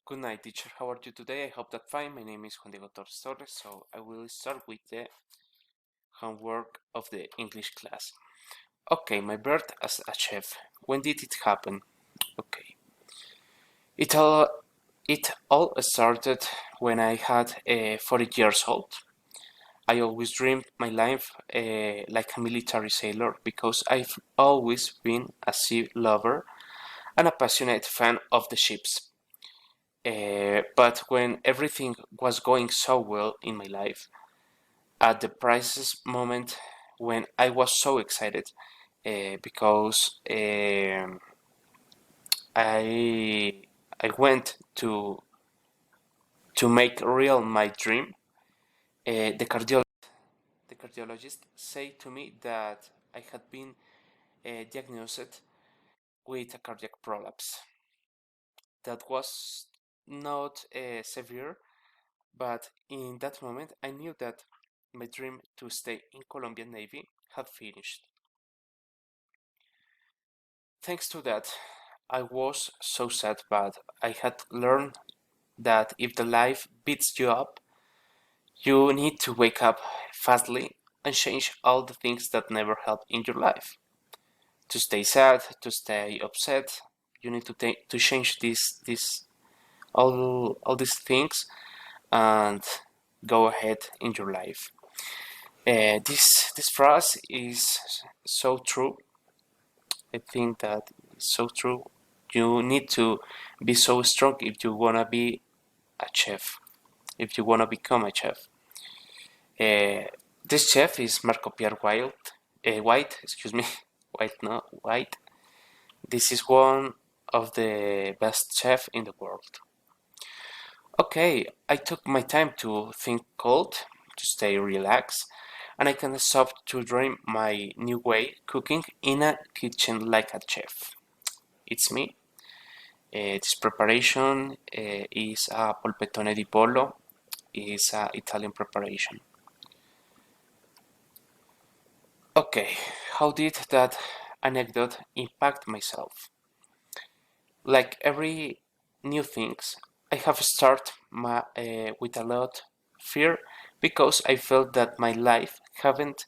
Good night, teacher. How are you today? I hope that fine. My name is Juan Diego Torres Torres, so I will start with the homework of the English class. Okay, my birth as a chef. When did it happen? Okay, it all it all started when I had 40 years old. I always dreamed my life like a military sailor because I've always been a sea lover and a passionate fan of the ships. But when everything was going so well in my life, at the crisis moment when I was so excited because I went to make real my dream. The cardiologist said to me that I had been diagnosed with a cardiac prolapse. That was not severe, but in that moment I knew that my dream to stay in Colombian Navy had finished. Thanks to that, I was so sad, but I had learned that if the life beats you up, you need to wake up fastly and change all the things that never help in your life. To stay sad, to stay upset, you need to change all these things and go ahead in your life. This phrase is so true. I think that it's so true. You need to be so strong if you wanna be a chef. If you wanna become a chef. Uh, this chef is Marco Pierre White. Excuse me, White, no White. This is one of the best chef in the world. Okay, I took my time to think cold, to stay relaxed, and I can stop to dream my new way cooking in a kitchen like a chef. It's me. This preparation is a polpettone di pollo, is an Italian preparation. Okay, how did that anecdote impact myself? Like every new things, I have started with a lot fear because I felt that my life haven't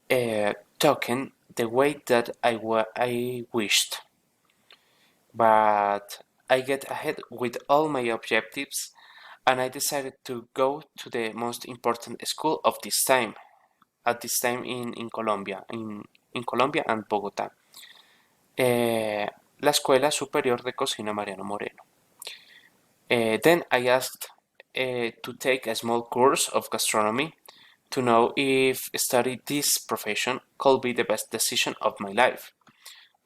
taken the way that I wished. But I get ahead with all my objectives and I decided to go to the most important school of this time, at this time in Colombia, in Colombia and Bogotá. La Escuela Superior de Cocina Mariano Moreno. Then I asked to take a small course of gastronomy to know if study this profession could be the best decision of my life.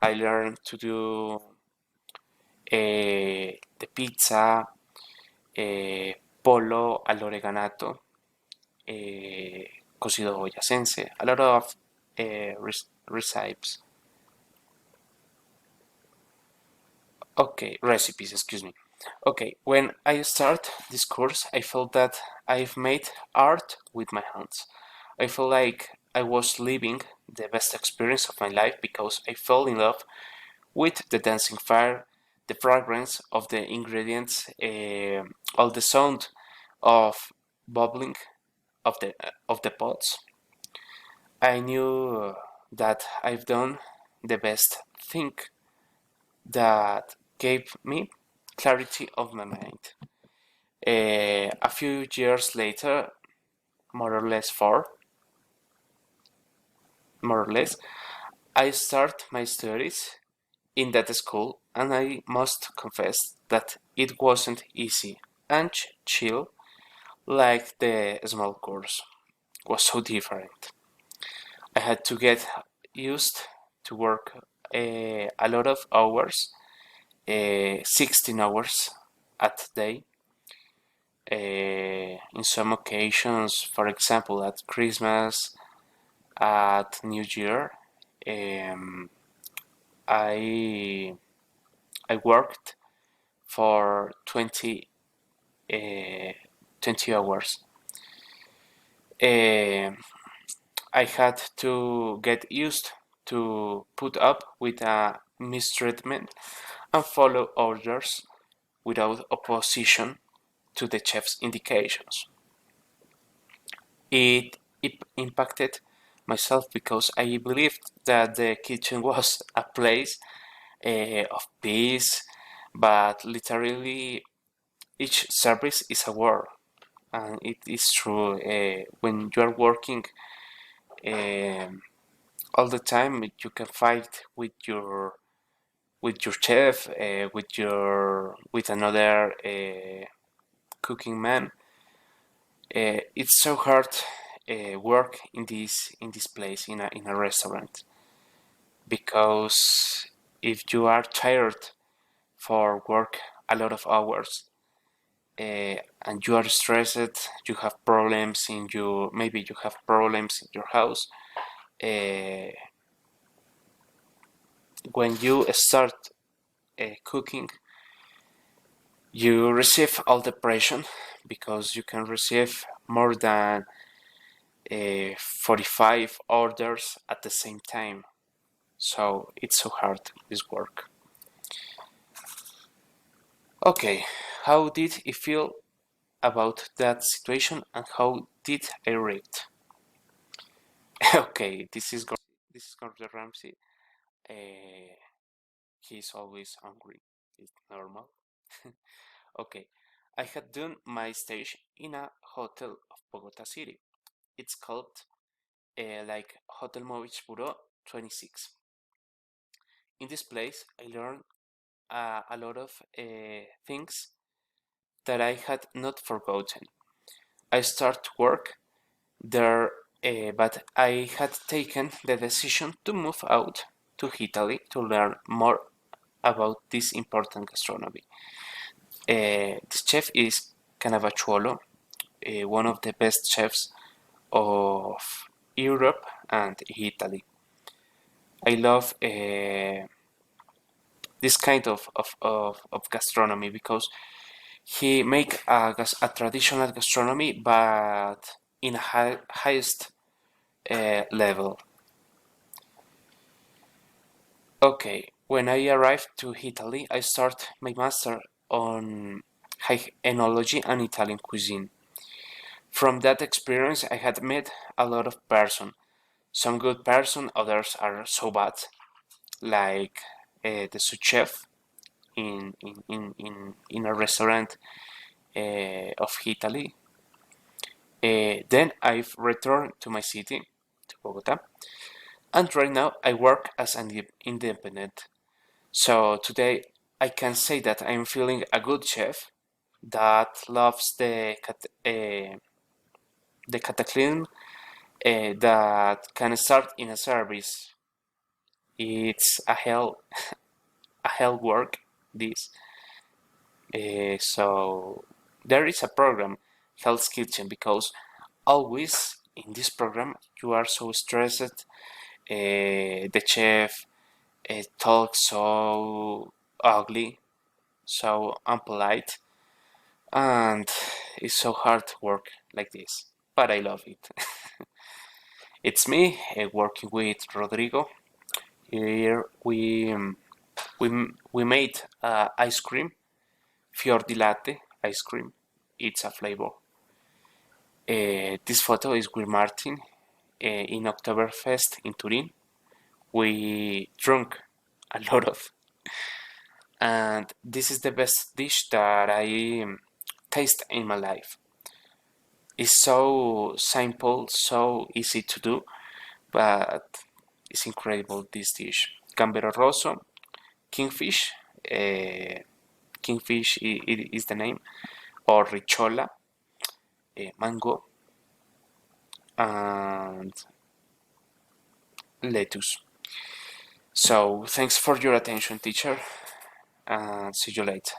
I learned to do the pizza, pollo all'oreganato, cocido boyacense, a lot of recipes. Okay, recipes, excuse me. Okay, when I start this course, I felt that I've made art with my hands. I felt like I was living the best experience of my life because I fell in love with the dancing fire, the fragrance of the ingredients, all the sound of bubbling of the pots. I knew that I've done the best thing that gave me clarity of my mind. A few years later, more or less more or less, I start my studies in that school, and I must confess that it wasn't easy and chill like the small course. It was so different. I had to get used to work a lot of hours, 16 hours at day. In some occasions, for example, at Christmas, at New Year, um, I I worked for 20 hours. Uh, I had to get used to put up with a mistreatment and follow orders without opposition to the chef's indications. It impacted myself because I believed that the kitchen was a place of peace, but literally each service is a war, and it is true. When you are working um all the time, you can fight with your chef, with another cooking man. It's so hard work in this place in a restaurant, because if you are tired for work a lot of hours, and you are stressed, you have problems in your, maybe you have problems in your house. Uh, when you start cooking, you receive all the pressure, because you can receive more than 45 orders at the same time. So it's so hard, this work. Okay, how did it feel about that situation, and how did I react? Okay, this is Gordon Ramsay. Uh, he's always hungry. It's normal. Okay, I had done my stage in a hotel of Bogota City. It's called like Hotel Movich Bureau 26. In this place, I learned a lot of things that I had not forgotten. I started work there, but I had taken the decision to move out to Italy to learn more about this important gastronomy. This chef is Cannavacciuolo, one of the best chefs of Europe and Italy. I love this kind of gastronomy, because he make a traditional gastronomy, but in a highest level. Okay, when I arrived to Italy, I started my master on high enology and Italian cuisine. From that experience, I had met a lot of person. Some good person, others are so bad, like the sous chef in a restaurant of Italy. Then I've returned to my city, to Bogota, and right now I work as an independent. So today I can say that I'm feeling a good chef that loves the cataclysm that can start in a service. It's a hell work, this. So there is a program, Hell's Kitchen, because always in this program you are so stressed. The chef talks so ugly, so unpolite, and it's so hard to work like this. But I love it. It's me working with Rodrigo. Here we made ice cream, fior di latte ice cream. It's a flavor. This photo is with Martin in Oktoberfest in Turin. We drunk a lot of, and this is the best dish that I taste in my life. It's so simple, so easy to do, but it's incredible, this dish. Gambero rosso, kingfish, uh, kingfish is the name, or richola, mango, and lettuce. So thanks for your attention, teacher, and see you later.